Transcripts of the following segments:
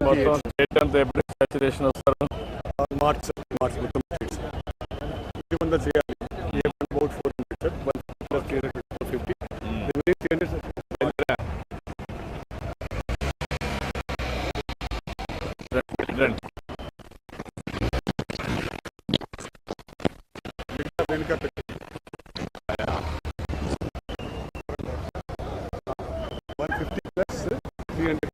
మొత్తం స్టేట్ అంతా ఎప్పుడు సాచురేషన్ వస్తారు? మార్చ్ మొత్తం ముందు చేయాలి. అబౌట్ 400 సార్, 150 వెనుక 150 ప్లస్ 300.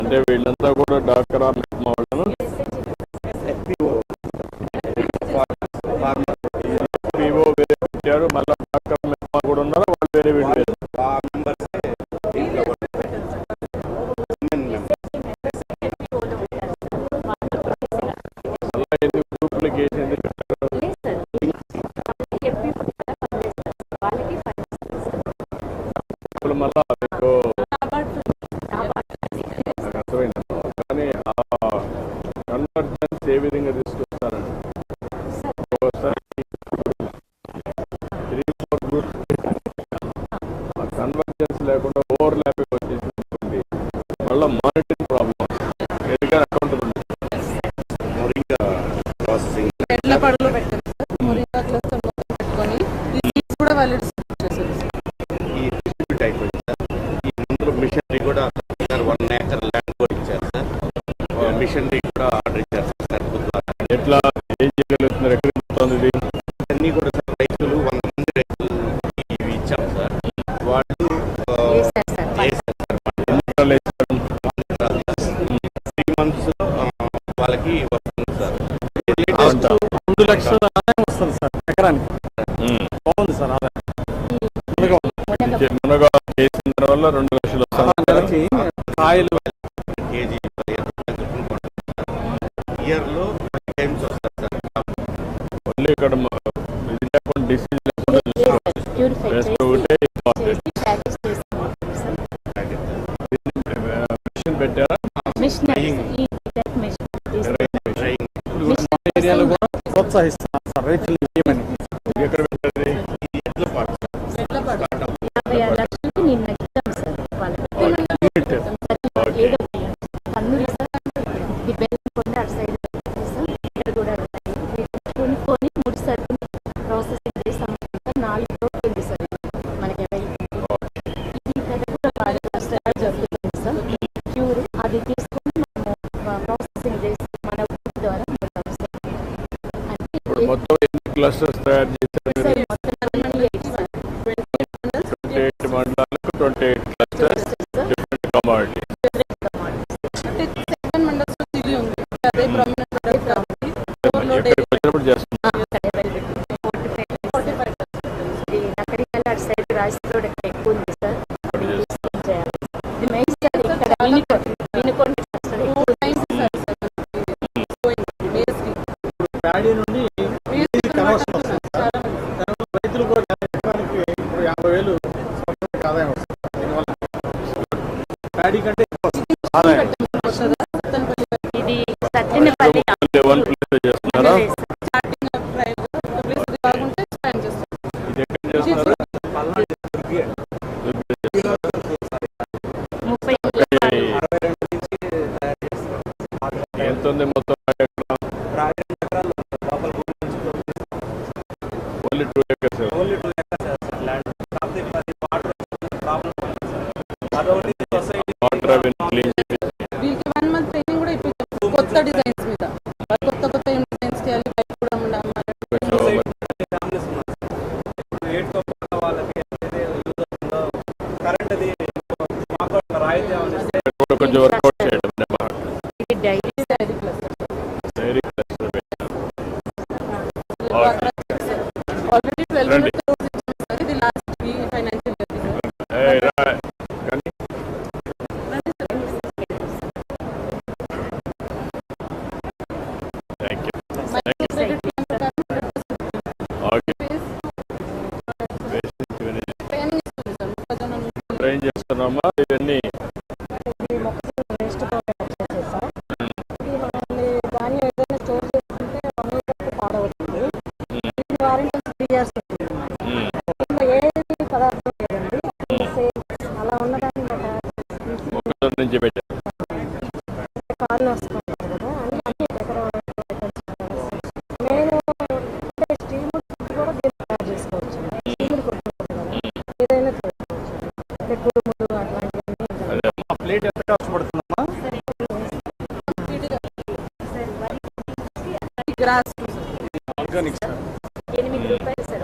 అంటే వీళ్ళంతా కూడా డాక్రా వాళ్ళను మళ్ళీ బ్యాకప్ మెంబర్ కూడా ఉన్నారా, వాళ్ళు వేరే వీళ్ళు వేరు? ఆ మెంబర్సే దీంట్లో మళ్ళీ ఎందుకు గ్రూప్లకి వేసి ఎందుకు పెట్టారు? ఇప్పుడు మళ్ళా మీకు నాకు అర్థమైంది. కానీ ఆ కన్వర్జెన్స్ ఏ విధంగా తీసుకొస్తారండి? ఒకసారి 3-4 గ్రూప్స్ ఆ కన్వర్జెన్స్ లేకుండా ఓవర్ ల్యాపింగ్ వచ్చేసింది, మళ్ళీ మానిటరింగ్ ప్రాబ్లమ్ ఎందుకని అకౌంట్ ఉంది. మొరింగా ప్రాసెసింగ్ ఎడ్ల పడలో పెట్టారు సార్. మొరింగా క్లస్టర్ మొత్తం పెట్టుకొని ఈ సీడ్స్ కూడా వాళ్ళు డిస్ట్రిబ్యూట్ చేశారు సార్. ఈ డిస్ట్రిబ్యూట్ అయిపోయింది సార్. ఈ మందులు మిషనరీ కూడా సార్ 1 acre ల్యాండ్ కూడా ఇచ్చారు సార్. మిషనరీ కూడా ఆర్డర్ ఇచ్చారు సార్ సరుకు ద్వారా. ఎట్లా ఏం చేయగలుగుతున్నారు, ఎక్కడ ఉంటుంది ఇది? అన్నీ కూడా సార్ రైతులు 100 మంది రైతులు ఇవి ఇచ్చాం సార్. వాళ్ళు చేశారు సార్. ఎన్ని ఎకరాలు వేస్తారు? 3 months వాళ్ళకి వస్తుంది సార్. 2 లక్షల ఆదాయం వస్తుంది సార్ ఎకరానికి. బాగుంది సార్ ఆదాయం. మునగా వేసిన వల్ల 2 లక్షలు నెలకి కాయలు కేజీ 15 రూపాయలు చొప్పున పడుతుంది సార్. ఇయర్లో 5 times వస్తుంది సార్. ఓన్లీ ఇక్కడ ఇది లేకుండా డిసీజ్ లేకుండా బెస్ట్ ఒకటే ఇంపార్టెంట్. మిషన్ పెట్టారా? ఏరియాలో కూడా ప్రోత్సహిస్తున్నారు సార్ రైతులు ఏమని. ఎక్కడ పెట్టారు? ఎట్లా పాటు ఎడ్ల పడ 56 లక్షలకి నిన్న ఇచ్చాం సార్ వాళ్ళకి. ఏదో పన్నులు సార్ ఈ బెల్లంకొండ అటు సైడ్ సార్ ఇక్కడ కూడా ఉన్నాయి. కొనుక్కొని ముడి సరుకుని ప్రాసెసింగ్ చేసాం. 4 రోజులు ఉంది సార్ మనకి ఇది కదా కూడా వాడే జరుగుతుంది సార్. క్యూర్ అది తీసుకొని మనము ప్రాసెసింగ్ చేసి మన ఊరి ద్వారా పెడతాం సార్. అంటే ఇప్పుడు మొత్తం ఎన్ని క్లస్టర్స్ తయారు చేశారు? సార్ మొత్తం 28 సార్. 28 మండలాలకు 28 క్లస్టర్స్, డిఫరెంట్ కమాడిటీ. అంటే 7 మండల్స్ లో ఇది ఉంది. అదే ప్రామినెంట్ ప్రొడక్ట్ కాబట్టి ఓవర్లోడ్ ఎక్కడికి వచ్చినప్పుడు చేస్తున్నారు. 45 నకరికల్ అటు సైడ్ రాజస్థాన్ ఎక్కువ ఉంది సార్. అది తీసుకొని చేయాలి. ఇది మెయిన్ సార్ ఇక్కడ వినుకోండి సార్. 4 times సార్ బేస్కి ప్యాడీ నుండి కన్వర్షన్ వస్తుంది సార్. దానివల్ల రైతులు కూడా ఎకరానికి ఇప్పుడు 50,000 సంవత్సరానికి ఆదాయం వస్తుంది. దీనివల్ల ప్యాడీ కంటే ఎక్కువ వస్తుంది ఆదాయం. ఇది సత్తెనపల్లి 1 ప్లేస్ చేస్తున్నారా? స్టార్టింగ్ ప్రైస్ ప్లేస్ బాగుంటే స్పెండ్ చేస్తాం. ఇది ఎక్కడ చేస్తున్నారు? 30 ఎంత ఉంది మొత్తం ఎక్కడ? Only 2 acres. వాటర్ అవన్నీ క్లీన్ చేసి వీళ్ళకి 1 month ట్రైనింగ్ కూడా ఇప్పించాం కొత్త డిజైన్స్ మీద. కొత్త కొత్త ఏం డిజైన్స్ చేయాలి బయట కూడా కొంచెం వర్కౌట్ చేయడం. ఇది daily dairy plus dairy cluster already 1200 crores ఇచ్చాం సార్. ఇది లాస్ట్ ఫైనాన్షియల్ ఇయర్ సార్. కానీ thank you. Micro credit plan ప్రకారం 100% ఓకే. ట్రైనింగ్ ఇస్తుంది సార్. మొక్కజొన్న నుంచి ట్రైన్ చేస్తున్నామా ఇవన్నీ? నెక్స్ట్ వచ్చేసాం. ఇది మనల్ని ధాన్యం ఏదైనా స్టోర్ చేసుకుంటే 1 year వరకు పాడవుతుంది. ఇది వారంటీ 3 years ఉంటుంది. ఇందులో ఏది పదార్థం లేదండి. సేల్స్ అలా ఉన్నదాన్ని మొక్కజొన్న నుంచి పెట్టారు. కాళ్ళు వస్తుంటారు కదా అన్ని ఎకరం నేను అంటే స్టీముడు కూడా దీన్ని తయారు చేసుకోవచ్చు. స్టీముడు కొట్టుకుంటుంది కదా ఏదైనా చేసుకోవచ్చు. అంటే కుడుములు అట్లాంటివన్నీ అదే ఆ ప్లేట్ ఎంత కష్టపడుతుందమ్మా? Gross organic sir. 8 రూపాయలు సార్.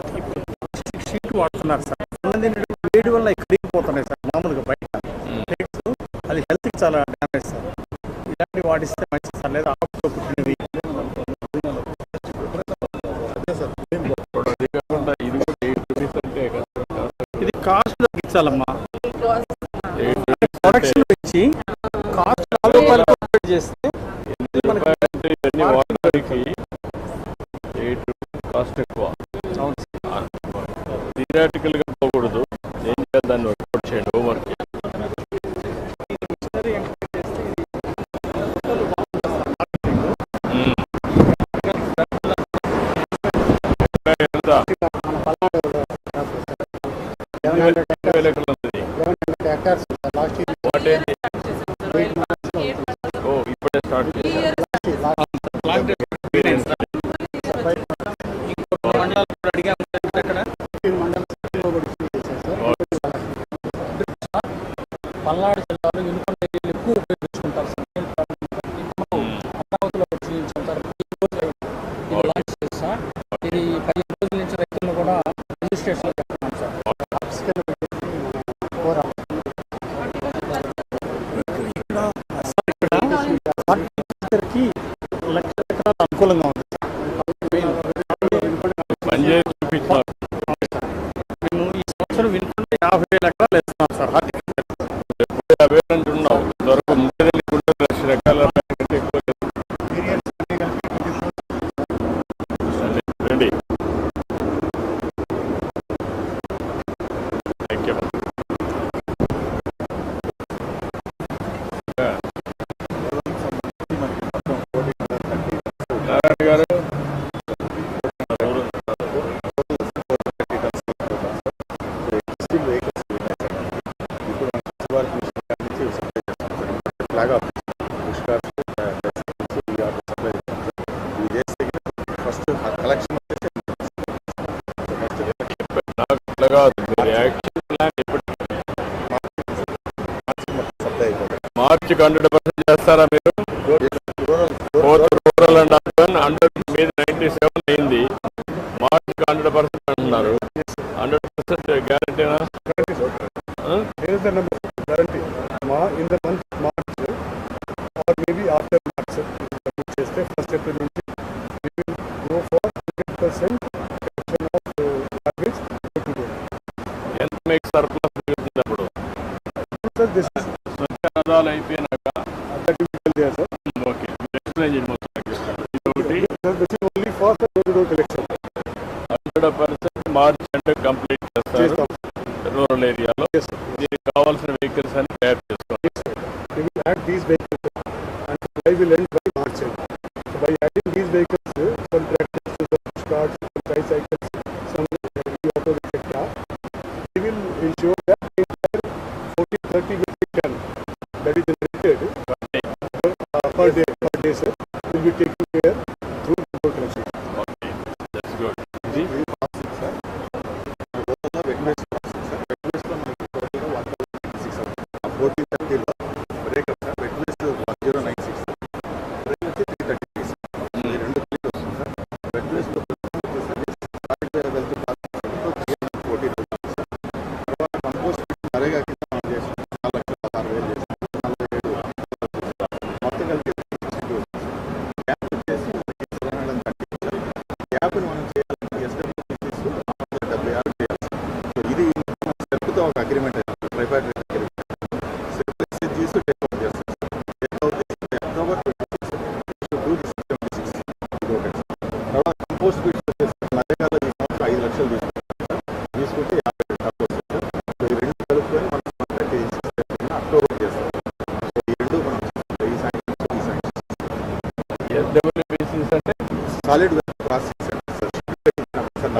షీట్ వాడుతున్నారు సార్. కొంతమంది వేడి వల్ల కరిగిపోతున్నాయి సార్ మామూలుగా బయట ప్లేట్స్. అది హెల్త్కి చాలా డ్యామేజ్ సార్. ఇలాంటివి వాడిస్తే మంచిది సార్. లేదా ఆకుతో పుట్టినవి అదే సార్. అది కాకుండా ఇది కూడా 8 rupees తగ్గించాలమ్మా. ప్రొడక్షన్ ప్రొడక్షన్ పెంచి కాస్ట్ 4 రూపాయలకు అప్గ్రేడ్ చేస్తే ఇవన్నీ వాడడానికి కాస్ట్ ఎక్కువ. థియరాటికల్ గా పోకూడదు. ఏం చేయాలి దాన్ని వర్కౌట్ చేయండి. హోంవర్క్ ఇప్పుడే స్టార్ట్ చేశారు. పల్నాడు జిల్లాలో వినుకొండ ఏరియాలు ఎక్కువ ఉపయోగించుకుంటారు సార్. అమరావతిలో పరిశీలించుకుంటారు. ఇది లాంచ్ చేస్తా. ఇది 15 రోజుల నుంచి రైతులను కూడా రిజిస్ట్రేషన్ చేస్తున్నాం సార్. లక్ష ఎకరాలు అనుకూలంగా ఉంది. పనిచేసి చూపించారు. మేము ఈ సంవత్సరం వినుకొండ 50,000 ఎకరాలు వేస్తున్నాం సార్. ఎప్పుడు 50 అంటున్నావు. దొరక 30,000 రకాల ఎక్కువ రండి. Thank you. నారాయణ గారు నాకు ఇట్లాగా మీరు యాక్షన్ ప్లాన్ ఎప్పుడు మార్చి 100% చేస్తారా మీరు? రూరల్ అండ్ అర్బన్ మీద 97 అయింది. మార్చి 100% అంటున్నారు. 100% గ్యారంటీనా? in the month of March or maybe after March చేస్తే ఫస్ట్ ఏప్రిల్ నుంచి we will go for 100% collection of garbage to go. ఎంత మీకు సర్ప్లస్ మిగులుతుంది అప్పుడు? Sir, this is స్వచ్ఛాదాలు అయిపోయినాక that you will there, sir. Okay explain చేయండి మొత్తం. ఇదొకటి Sir, this is only for the door-to-door collection. 100% March అంటే కంప్లీట్ చేస్తారు రూరల్ ఏరియాలో. Yes, sir. దీనికి కావాల్సిన వెహికల్స్ అని తయారు చేసుకోవాలి. We will add these vehicles and supply will end by March end. So by adding these vehicles, some tractors, some push carts, some tricycles, some auto etc., we will ensure that the entire 40-30 metric ton that is generated per day, sir, will be taken care through door collection. Okay that's good. ఇది agreement tripartite agreement October 26 తర్వాత compost bits వచ్చేసి నరేగాలో ఈ సంవత్సరం 5 లక్షలు తీసుకుంటే 50 డబ్బు వస్తుంది. So ఈ రెండు కలుపుకొని మనం అక్టోబర్ చేస్తాం. సో ఈ రెండు మనం ఈ శాంక్షన్స్ SWBCs అంటే solid waste processing centre sir.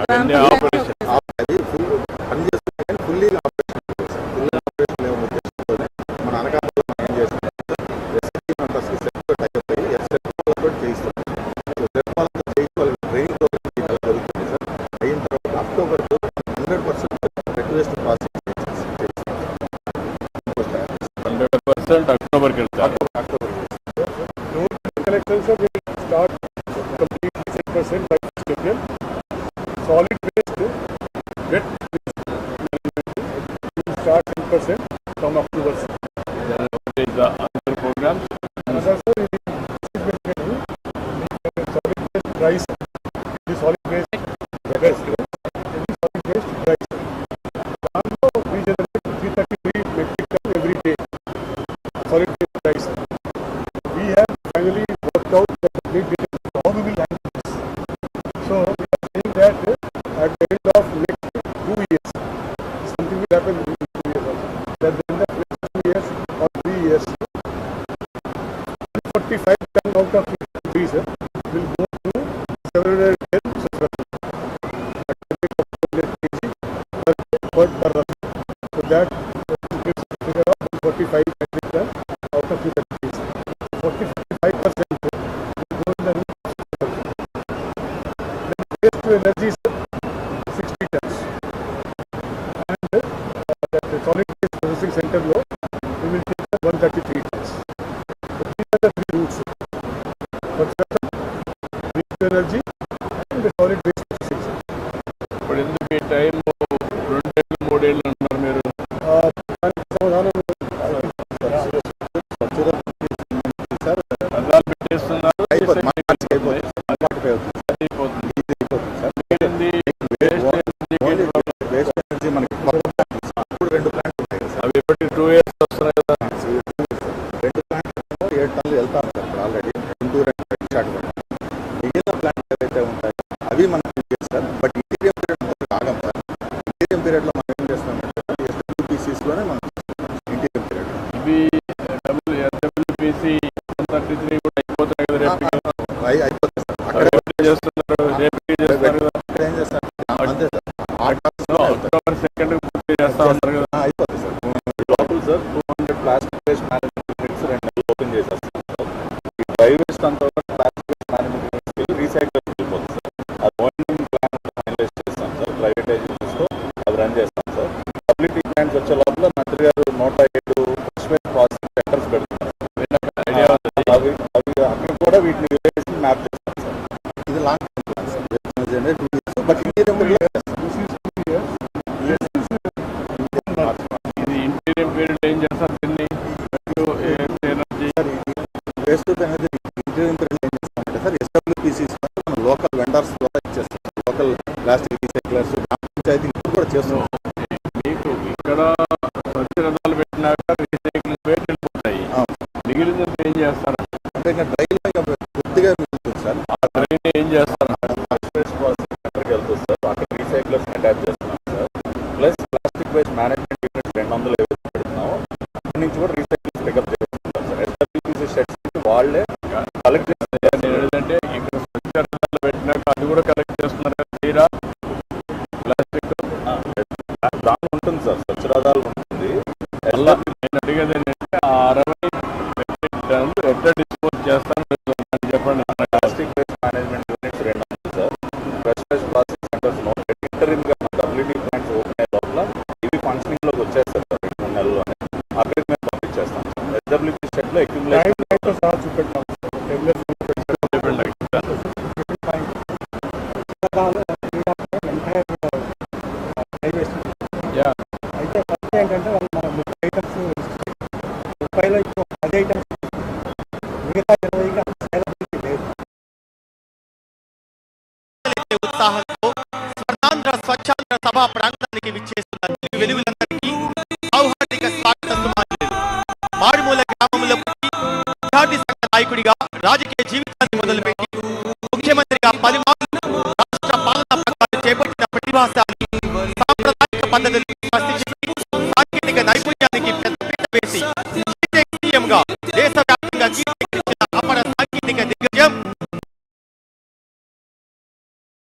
అవన్నీ ఆపరేషన్ అది ఫుల్ పనిచేస్తుంది కానీ ఫుల్లీ ఆపరేషన్ ఫుల్ ఆపరేషన్ లేవు ఉద్దేశంతో మన అనకాపల్లి మనం ఏం చేస్తున్నాం ఎస్ఎస్టీ మెంబర్స్కి సెట్తో టైప్ అయ్యి ఎస్ఎస్టీతో చేయిస్తాం. సో సెట్పాలతో చేసి వాళ్ళకి ట్రైనింగ్ ప్రోగ్రామ్ జరుగుతుంది సార్. అయిన తర్వాత అక్టోబర్ 100% వెట్ వేస్ట్ ప్రాసెసింగ్ చేయిస్తాం. 100% అక్టోబర్కి వెళ్తారు. October Collections will start completely 100% by 1st April. Solid waste, wet waste will start 100% from October. What is the other program? Sir, this is basically solid waste dry. The solid waste wet, the solid waste dry. out the complete details of how we will handle this. So we are saying that at the end of next 2 years, something will happen in 2 years also. At the end of next 2 years or 3 years, 45 ton out of 53, sir, will go to 710 subscribers at the rate of 200 kg per run. So that gives a figure of 45 metric ton out of 53. 45% will go in the route of subscription. Then waste to energy is 60 tons. And that solid waste processing center low, we will take 133 tons. So these are the 3 routes. Construction, waste to energy, and the solid waste processing center. ఇప్పుడు ఎందుకు ఈ time 2 ఏళ్ళు 3 ఏళ్ళు అంటున్నారు మీరు? దానికి సమాధానం sir అద్దాలు పెట్టేస్తున్నారు, అయిపోతుంది అయిపోతుంది. ఏంది? వేస్ట్ ఎనర్జీ మనకి ఇప్పుడు 2 ప్లాంట్లు ఉంటాయి కదా సార్. అవి ఇప్పటికి 2 years వస్తున్నాయి కదా. 2 ప్లాంట్లు 7 టన్నులు వెళ్తాం సార్ ఇప్పుడు ఆల్రెడీ 2 స్టార్ట్ పడ్డాం. మిగిలిన ప్లాంట్లు ఏవైతే ఉంటాయో అవి మనం యూజ్ చేస్తారు. బట్ ఇంటీరియం పీరియడ్ ఆగం సార్. ఇంటీరియం పీరియడ్లో మనం ఏం చేస్తామంటే SWPCస్లోనే మనం ఇంటీరియం పీరియడ్ ఇవి డబ్ల్యూపీసీ 133 కూడా అయిపోతున్నాయి కదా రేపు. అయిపోతుంది సార్. అక్కడ చేస్తున్నారు, రేపు చేస్తారు కదా. అక్కడ ఏం చేస్తారు అంతే సార్. అక్టోబర్ 2nd పూర్తి చేస్తా ఉంటారు కదా. అయిపోతుంది సార్. లోపల sir 200 plastic waste management units 2 నెలలు ఓపెన్ చేసేస్తాం సార్. ఈ డ్రై వేస్ట్ అంతా కూడా ప్లాస్టిక్ వేస్ట్ మేనేజ్మెంట్ యూనిట్స్కి వెళ్ళి రీసైకిల్ వెళ్ళిపోతుంది సార్. అది ఓన్లీ ప్లాంట్ ఫైనలైజ్ చేస్తాం సార్. ప్రైవేటైజేషన్స్తో అది రన్ చేస్తాం సార్. పబ్లిక్ ప్లాంట్స్ వచ్చే లోపల మంత్రి గారు 107 ఫ్రెష్ వేస్ట్ ప్రాసెసింగ్ సెంటర్స్ పెడుతున్నారు. ఐడియా అవి అక్కడ కూడా వీటిని వేసి మ్యాప్ చేస్తాం సార్. ఇది long term plan sir. 2 years but interim ఇది ఇంటీరియం పీరియడ్ ఏం చేస్తారు దీన్ని? ఎనర్జీ వేస్ట్ అనేది ఇంటీరియం పీరియడ్ ఏం చేస్తామంటే సార్ SWPCస్ మనం లోకల్ వెండర్స్ ద్వారా ఇచ్చేస్తాం. లోకల్ ప్లాస్టిక్ రీసైక్లర్స్ పంచాయతీ కూడా చేస్తున్నాం. మీకు ఇక్కడ స్వచ్ఛరథాలు పెట్టినాక రీసైక్లింగ్ రేట్ వెళ్ళిపోతాయి. మిగిలినంత ఏం చేస్తారు? అంటే ఇంకా డ్రైలో కొద్దిగా మిగులుతుంది సార్. ఆ డ్రైన్ ఏం చేస్తారు? వేస్ట్ ప్రాసెసింగ్ సెంటర్కి వెళ్తుంది సార్. అక్కడ రీసైక్లర్స్ అటాచ్ చేస్తున్నాం sir. Plus plastic waste management units 200 ఏవైతే పెడుతున్నామో అక్కడి నుంచి కూడా రీసైక్లింగ్ పికప్ చేస్తున్నాం సార్. SWPC షెడ్స్ వాళ్ళే కలెక్ట్ చేస్తారు. ఏంటంటే ఇక్కడ స్వచ్ఛరథాలు పెట్టినాక అది కూడా కలెక్ట్ చేస్తున్నారు కదా. తీరా ప్లాస్టిక్ దాని ఉంటుంది సార్. స్వచ్ఛరథాలు ఉంటుంది. నేను అడిగేది ఏంటంటే ఆ 60 మెట్రిక్ టన్నులు ఎట్లా డిస్పోజ్ చేస్తాను చెప్పండి. Plastic waste management units 200 sir. Fresh waste processing centres ఇంటరిమ్గా మన WD ప్లాంట్స్ ఓపెన్ అయ్యే లోపల ఇవి ఫంక్షనింగ్లోకి వచ్చేస్తారు సార్. 2 నెలల్లోనే అక్కడికి మేము పంపించేస్తాం సార్. SWPC షెడ్లో అక్యుములేషన్ చూపెట్టాం అయితే ఫస్ట్ ఏంటంటే వాళ్ళు మన 30 ఐటమ్స్ 30లో ఇప్పుడు 10 ఐటమ్స్ మిగతా 20గా అవైలబిలిటీ లేదు. ఉత్సాహంతో స్వర్ణాంధ్ర స్వచ్ఛాంధ్ర సభా ప్రాంతానికి విచ్చేస్తున్న వెలుగులందరికీ సౌహార్దిక స్వాగత సుమాన్యులు. మారుమూల గ్రామంలో పుట్టి విద్యార్థి సంఘ నాయకుడిగా రాజకీయ జీవితాన్ని మొదలు